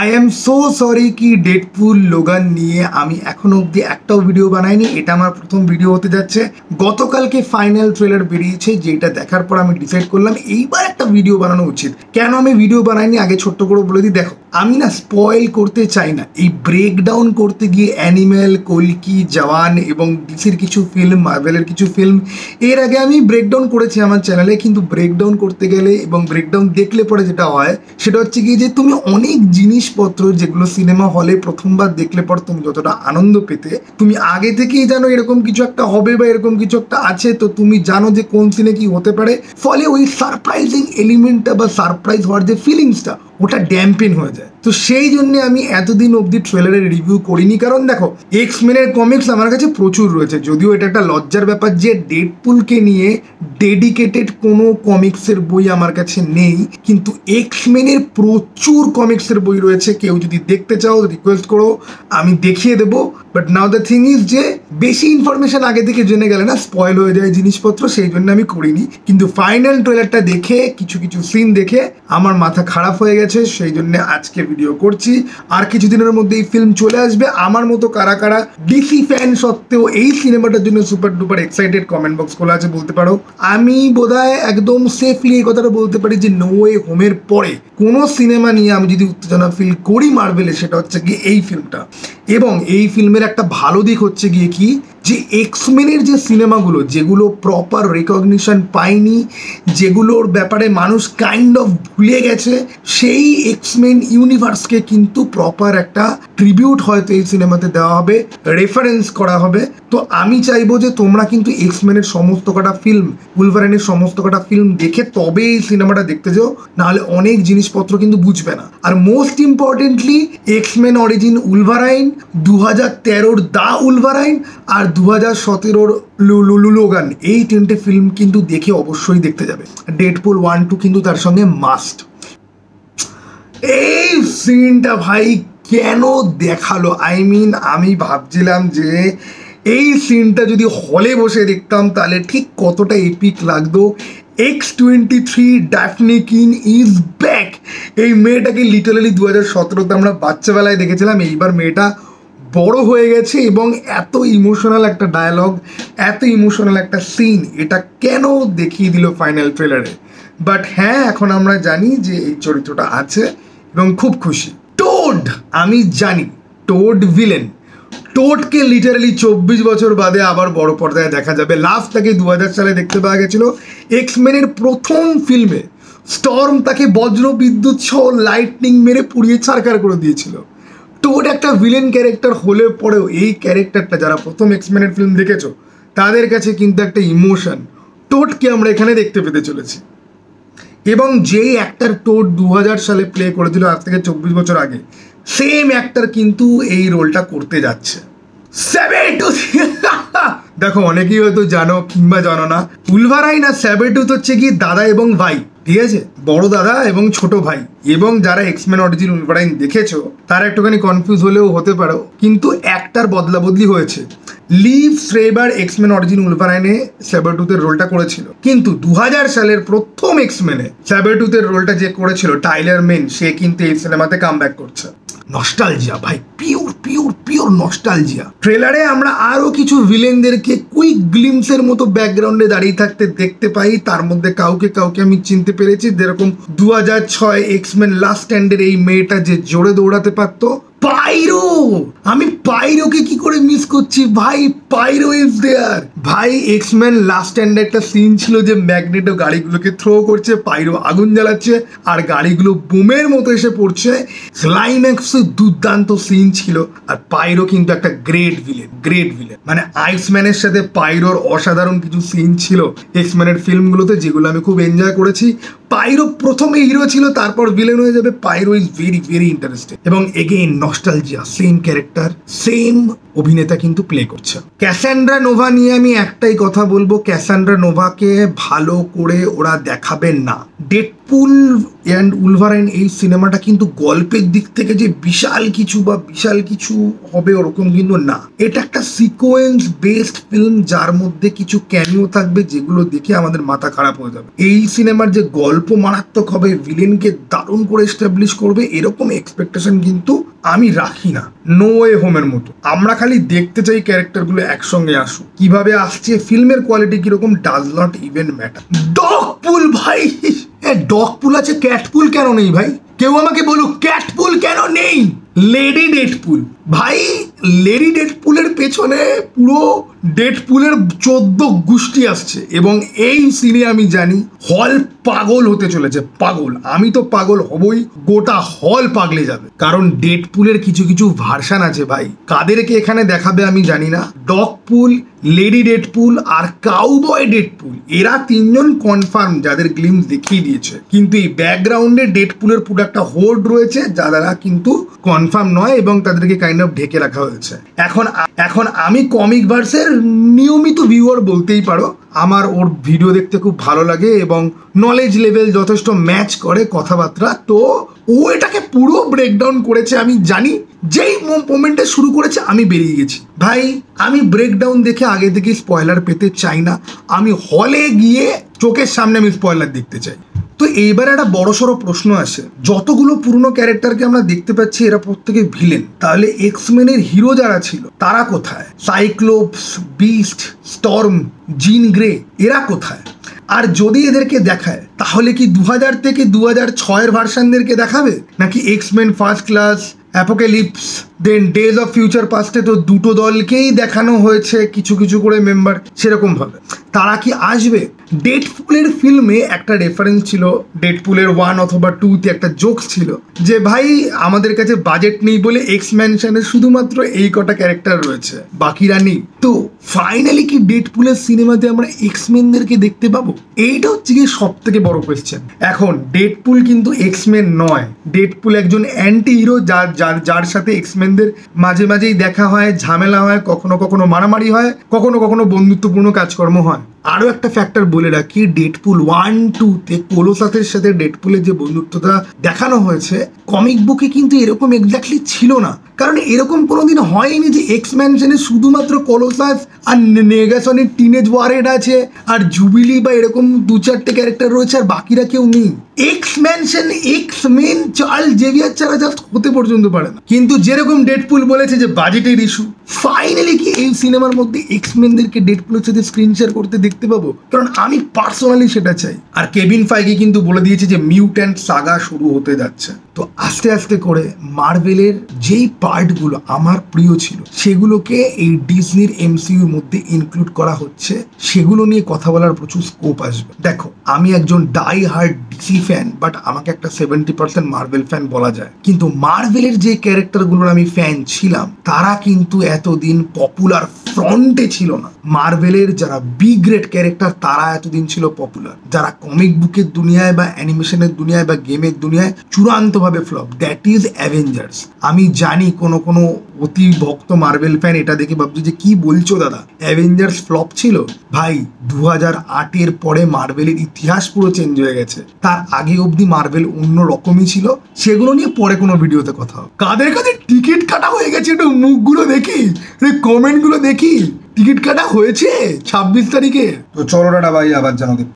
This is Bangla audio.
আই এম সো সরি কি ডেডপুল লোগান নিয়ে আমি এখনো অবধি একটাও ভিডিও বানাইনি। এটা আমার প্রথম ভিডিও হতে যাচ্ছে। গতকালকে ফাইনাল ট্রেলার বেরিয়েছে, যেটা দেখার পর আমি ডিসাইড করলাম এইবার একটা ভিডিও বানানো উচিত। কেন আমি ভিডিও বানাইনি আগে ছোট্ট করে বলে দিই। দেখো, আমি না স্পয়েল করতে চাই না। এই ব্রেকডাউন করতে গিয়ে অ্যানিমেল, কলকি, জওয়ান এবং ডিসির কিছু ফিল্ম, মার্ভেলের কিছু ফিল্ম এর আগে আমি ব্রেকডাউন করেছি আমার চ্যানেলে। কিন্তু ব্রেকডাউন করতে গেলে এবং ব্রেকডাউন দেখলে পরে যেটা হয় সেটা হচ্ছে কি যে তুমি অনেক জিনিসপত্র যেগুলো সিনেমা হলে প্রথমবার দেখলে পর তুমি যতটা আনন্দ পেতে, তুমি আগে থেকেই জানো এরকম কিছু একটা হবে বা এরকম কিছু একটা আছে, তো তুমি জানো যে কোন সিনে কি হতে পারে। ফলে ওই সারপ্রাইজিং এলিমেন্টটা বা সারপ্রাইজ হওয়ার যে ফিলিংসটা ওটা ড্যাম্পেন হয়ে যায়। তো সেই জন্য আমি এতদিন অবধি ট্রেলারের রিভিউ করিনি। কারণ দেখো, এক্সমেনের কমিক্স আমার কাছে প্রচুর রয়েছে, যদিও এটা একটা লজ্জার ব্যাপার যে ডেডপুলকে নিয়ে ডেডিকেটেড কোনো কমিক্সের বই আমার কাছে নেই। কিন্তু এক্সমেনের প্রচুর কমিক্সের বই রয়েছে। কেউ যদি দেখতে চাও রিকোয়েস্ট করো, আমি দেখিয়ে দেবো। But now the thing is যে বেশি ইনফরমেশন আগে থেকে জেনে গেলে না স্পয়েল হয়ে যায় জিনিসপত্র, সেই জন্য আমি করিনি। কিন্তু ফাইনাল ট্রেলারটা দেখে কিছু কিছু সিন দেখে আমার মাথা খারাপ হয়ে গেছে, সেই জন্য আজকে ভিডিও করছি। আর কিছুদিনের মধ্যে এই ফিল্ম চলে আসবে। আমার মতো কারা কারা ডিসি ফ্যান সত্ত্বেও এই সিনেমাটার জন্য super duper excited, comment box খোলা আছে, বলতে পারো। আমি বোধহয় একদম সেফলি এই কথাটা বলতে পারি যে নো ওয়ে হোমের পরে কোনো সিনেমা নিয়ে আমি যদি উত্তেজনা ফিল করি মার্ভেলে, সেটা হচ্ছে গিয়ে এই ফিল্মটা। এবং এই ফিল্মের একটা ভালো দিক হচ্ছে গিয়ে কি যে এক্সমেনের যে সিনেমাগুলো যেগুলো প্রপার রেকগনিশন পায়নি, যেগুলোর ব্যাপারে মানুষ কাইন্ড অফ ভুলে গেছে, সেই এক্সমেন ইউনিভার্সকে কিন্তু প্রপার একটা ট্রিবিউট হয়তো এই সিনেমাতে দেওয়া হবে, রেফারেন্স করা হবে। তো আমি চাইবো যে তোমরা কিন্তু এক্সমেনের সমস্ত কটা ফিল্ম, উলভারাইনের সমস্ত কটা ফিল্ম দেখে তবে এই সিনেমাটা দেখতে যাও, নাহলে অনেক জিনিসপত্র কিন্তু বুঝবে না। আর মোস্ট ইম্পর্টেন্টলি এক্সমেন অরিজিন উলভারাইন, 2013 দা উলভারাইন আর 2017 লোগান, এই তিনটে ফিল্ম কিন্তু দেখে অবশ্যই দেখতে যাবে। ডেডপুল 1-2 কিন্তু তার সঙ্গে মাস্ট। এই সিনটা ভাই কেন দেখালো, আই মিন আমি ভাবছিলাম যে এই সিনটা যদি হলে বসে দেখতাম তাহলে ঠিক কতটা এপিক লাগতো। X-23 ড্যাফনি কিন ইজ ব্যাক। এই মেয়েটাকে লিটারালি 2017-তে আমরা বাচ্চাবেলায় দেখেছিলাম, এইবার মেয়েটা বড় হয়ে গেছে এবং এত ইমোশনাল একটা ডায়ালগ, এত ইমোশনাল একটা সিন এটা কেন দেখিয়ে দিল ফাইনাল ট্রেলারে। বাট হ্যাঁ, এখন আমরা জানি যে এই চরিত্রটা আছে এবং খুব খুশি। টোড, আমি জানি টোড ভিলেন। টোডকে লিটারালি 24 বছর বাদে আবার বড় পর্দায় দেখা যাবে। লাস্ট তাকে 2000 সালে দেখতে পাওয়া গেছিল এক্সমেনের প্রথম ফিল্মে। স্টর্ম তাকে বজ্র বিদ্যুৎ সহ লাইটনিং মেরে পুড়িয়ে ছারখার করে দিয়েছিল। টোড একটা ভিলেন ক্যারেক্টার হলে পরেও এই ক্যারেক্টারটা যারা প্রথম এক্সমেনের ফিল্ম দেখেছো তাদের কাছে কিন্তু একটা ইমোশন। টোডকে আমরা এখানে দেখতে পেতে চলেছি। এবং যেই অ্যাক্টার টোড 2000 সালে প্লে করেছিল, আজ থেকে 24 বছর আগে, সেম অ্যাক্টার কিন্তু এই রোলটা করতে যাচ্ছে। দেখো, অনেকেই হয়তো জানো কিংবা জানো না, উলভারাইন আর স্যাবেরটুথ হচ্ছে কি দাদা এবং ভাই, ঠিক আছে, বড় দাদা এবং ছোট ভাই। এবং যারা এক্সমেন অরিজিন উলভারাইন দেখেছো তারা একটুখানি কনফিউজ হলেও হতে পারো, কিন্তু একটার বদলা বদলি হয়েছে। লিভ শ্রেবার এক্সমেন অরিজিন উলভারাইনে স্যাবেরটুথের রোলটা করেছিল, কিন্তু 2000 সালের প্রথম এক্সমেনে স্যাবেরটুথের রোলটা যে করেছিল টাইলার মেন, সে কিন্তু এই সিনেমাতে কামব্যাক করছে। নস্টালজিয়া ভাই, পিওর পিওর পিওর নস্টালজিয়া। ট্রেলারে আমরা আরো কিছু ভিলেনদেরকে কুইক গ্লিমসের মতো ব্যাকগ্রাউন্ডে দাঁড়িয়ে থাকতে দেখতে পাই। তার মধ্যে কাউকে কাউকে আমি চিনতে পেরেছি, যেরকম 2006 এক্সমেন লাস্ট স্ট্যান্ডের এই মেয়েটা যে জোরে দৌড়াতে পারতো, পাইরো। আমি পাইরোকে কি করে মিস করছি ভাই, পাইরো ইজ দেয়ার। ভাই এক্সম্যান লাস্ট স্ট্যান্ডে একটা সিন ছিল যে ম্যাগনেটো গাড়িগুলোকে থ্রো করছে, পাইরো আগুন জ্বালাচ্ছে আর গাড়িগুলো বুমের মতো এসে পড়ছে। ক্লাইম্যাক্সে দুর্দান্ত সিন ছিল। আর পাইরো কিন্তু একটা গ্রেট ভিলেন, গ্রেট ভিলেন। মানে আইসম্যানের সাথে পাইরোর অসাধারণ কিছু সিন ছিল এক্সম্যানের ফিল্মগুলোতে, যেগুলো আমি খুব এনজয় করেছি। পাইরো প্রথমে হিরো ছিল, তারপর ভিলেন হয়ে যাবে। পাইরো ইজ ভেরি ভেরি ইন্টারেস্টিং। এবং again nostalgia, same character, same অভিনেতা কিন্তু প্লে করছে। ক্যাসান্ড্রা নোভা নিয়ে আমি একটাই কথা বলবো, ক্যাসান্ড্রা নোভাকে ভালো করে ওরা দেখাবেন না। ডেডপুল অ্যান্ড উলভারাইন এই সিনেমাটা কিন্তু গল্পের দিক থেকে যে বিশাল কিছু হবে ওরকম কিন্তু না। এটা একটা সিকোয়েন্স বেসড ফিল্ম, যার মধ্যে কিছু ক্যামিও থাকবে যেগুলো দেখে আমাদের মাথা খারাপ হয়ে যাবে। এই সিনেমার যে গল্প মারাত্মক হবে, ভিলেনকে দারুণ করে এস্টাবলিশ করবে, এরকম এক্সপেকটেশন কিন্তু আমি রাখি না। নো ওয়ে হোমের মতো আমরা খালি দেখতে চাই ক্যারেক্টারগুলো একসঙ্গে আসুক। কিভাবে আসছে, ফিল্মের কোয়ালিটি কিরকম, ডাজ নট ইভেন ম্যাটার। ডগপুল ভাই, ডগপুল আছে, ক্যাটপুল কেন নেই ভাই? কেউ আমাকে বলুক ক্যাটপুল কেন নেই? লেডি ডেডপুল ভাই, লেডি ডেডপুলের পেছনে পুরো ডেডপুলের 14 গোষ্ঠী আসছে এবং এই সিনে আমি জানি হল পাগল হতে চলেছে। পাগল, আমি তো পাগল হবই, গোটা হল পাগলে যাবে, কারণ ডেডপুলের কিছু ভার্সান আছে ভাই। কাদেরকে এখানে দেখাবে আমি জানি না। ডগপুল, লেডি ডেডপুল আর কাউবয় ডেডপুল, এরা 3 জন কনফার্ম, যাদের গ্লিমস দেখিয়ে দিয়েছে। কিন্তু এই ব্যাকগ্রাউন্ডে ডেডপুলের পুরো একটা হোর্ড রয়েছে যারা কিন্তু কনফার্ম নয় এবং তাদেরকে কাইন্ড অফ ঢেকে রাখা হয়েছে। এখন আমি কমিক ভার্সের নিয়মিত ভিউয়ার বলতেই পারো। আমার ওর ভিডিও দেখতে খুব ভালো লাগে এবং নলেজ লেভেল যথেষ্ট ম্যাচ করে কথাবার্তা। তো ও এটাকে পুরো ব্রেকডাউন করেছে। আমি জানি যেই মোমেন্টে শুরু করেছে আমি বেরিয়ে গেছি ভাই। আমি ব্রেকডাউন দেখে আগে থেকে স্পয়লার পেতে চাই না। আমি হলে গিয়ে চোখের সামনে আমি স্পয়লার দেখতে চাই। তো এইবার একটা বড়সড় প্রশ্ন আসে, যতগুলো পুরনো ক্যারেক্টারকে আমরা দেখতে পাচ্ছি এরা প্রত্যেকে ভিলেন, তাহলে এক্সমেনের হিরো যারা ছিল তারা কোথায়? সাইক্লোপস, বিস্ট, স্টর্ম, জিন গ্রে, এরা কোথায়? আর যদি এদেরকে দেখায় তাহলে কি 2000 থেকে 2006-এর ভার্সানদেরকে দেখাবে, নাকি X Men First Class, Apocalypse, then Days of Future পাস্টে তো দুটো দলকেই দেখানো হয়েছে কিছু করে মেম্বার, সেরকম ভাবে তারা কি আসবে? ডেডপুলের ফিল্মে একটা রেফারেন্স ছিল, ডেডপুলের 1 অথবা 2-তে একটা জোকস ছিল যে ভাই আমাদের কাছে বাজেট নেই বলে এক্স ম্যানশনে শুধুমাত্র এই কটা ক্যারেক্টার রয়েছে, বাকিরা নেই। তো ফাইনালি কি ডেডপুলের সিনেমাতে আমরা এক্সমেনদেরকে দেখতে পাবো? এইটা হচ্ছে গিয়ে সব থেকে বড় কোয়েশ্চেন। এখন ডেডপুল কিন্তু এক্সমেন নয়, ডেডপুল একজন অ্যান্টি হিরো যার সাথে এক্সমেনদের মাঝেই দেখা হয়, ঝামেলা হয়, কখনো মারামারি হয়, কখনো বন্ধুত্বপূর্ণ কাজকর্ম হয়। আরও একটা ফ্যাক্টর বলে রাখি, ডেডপুল 1-2-তে কোলোসাসের সাথে ডেডপুলের যে বন্ধুত্বটা দেখানো হয়েছে কমিক বুকে কিন্তু এরকম এক্স্যাক্টলি ছিল না। কারণ এরকম কোনোদিন হয়নি যে এক্স ম্যানশনে শুধুমাত্র কোলোসাস আর নেগাসনের টিনেজ ওয়ারেড আছে আর জুবিলি বা এরকম 2-4টে ক্যারেক্টার রয়েছে আর বাকিরা কেউ নেই। X mansion X-Men Charles Xavier ছাড়া জাস্ট হতে পর্যন্ত পারে না। কিন্তু যেরকম ডেডপুল বলেছে যে বাজেটের ইস্যু, ফাইনালি কি এই সিনেমার মধ্যে এক্সমেনদেরকে ডেডপুলের সাথে স্ক্রিন শেয়ার করতে দেখতে পাবো? কারণ আমি পার্সোনালি সেটা চাই। আর কেভিন ফাইগি কিন্তু বলে দিয়েছে যে মিউট্যান্ট সাগা শুরু হতে যাচ্ছে। তো আস্তে আস্তে করে মার্ভেলের যেই পার্টগুলো আমার প্রিয় ছিল সেগুলোকে এই ডিজনির এমসিইউর মধ্যে ইনক্লুড করা হচ্ছে, সেগুলো নিয়ে কথা বলার প্রচুর স্কোপ আসবে। দেখো, আমি একজন die hard DC fan, but আমাকে একটা 70% মার্ভেল ফ্যান বলা যায়। কিন্তু মার্ভেলের যে ক্যারেক্টারগুলোর আমি ফ্যান ছিলাম তারা কিন্তু এতদিন পপুলার ফ্রন্টে ছিল না। মার্ভেলের যারা বি গ্রেড ক্যারেক্টার তারা এতদিন ছিল পপুলার, যারা কমিক বুকের দুনিয়ায় বা অ্যানিমেশনের দুনিয়ায় বা গেমের দুনিয়ায় চূড়ান্তভাবে ফ্লপ, দ্যাট ইজ অ্যাভেঞ্জার্স। আমি জানি কোনো অতি ভক্ত মার্ভেল ফ্যান এটা দেখে ভাবছে যে কি বলছো দাদা, অ্যাভেঞ্জার্স ফ্লপ ছিল? ভাই 2008-এর পরে মার্ভেলের ইতিহাস পুরো চেঞ্জ হয়ে গেছে। তার আগে অবধি মার্ভেল অন্য রকমই ছিল, সেগুলো নিয়ে পরে কোনো ভিডিওতে কথা হবে। কাদের টিকিট কাটা হয়ে গেছে একটু মুখগুলো দেখি, কমেন্টগুলো দেখি। টিকিট কাটা হয়েছে 26 তারিখে। তো চলো টাটা ভাই, আবার জানাতে।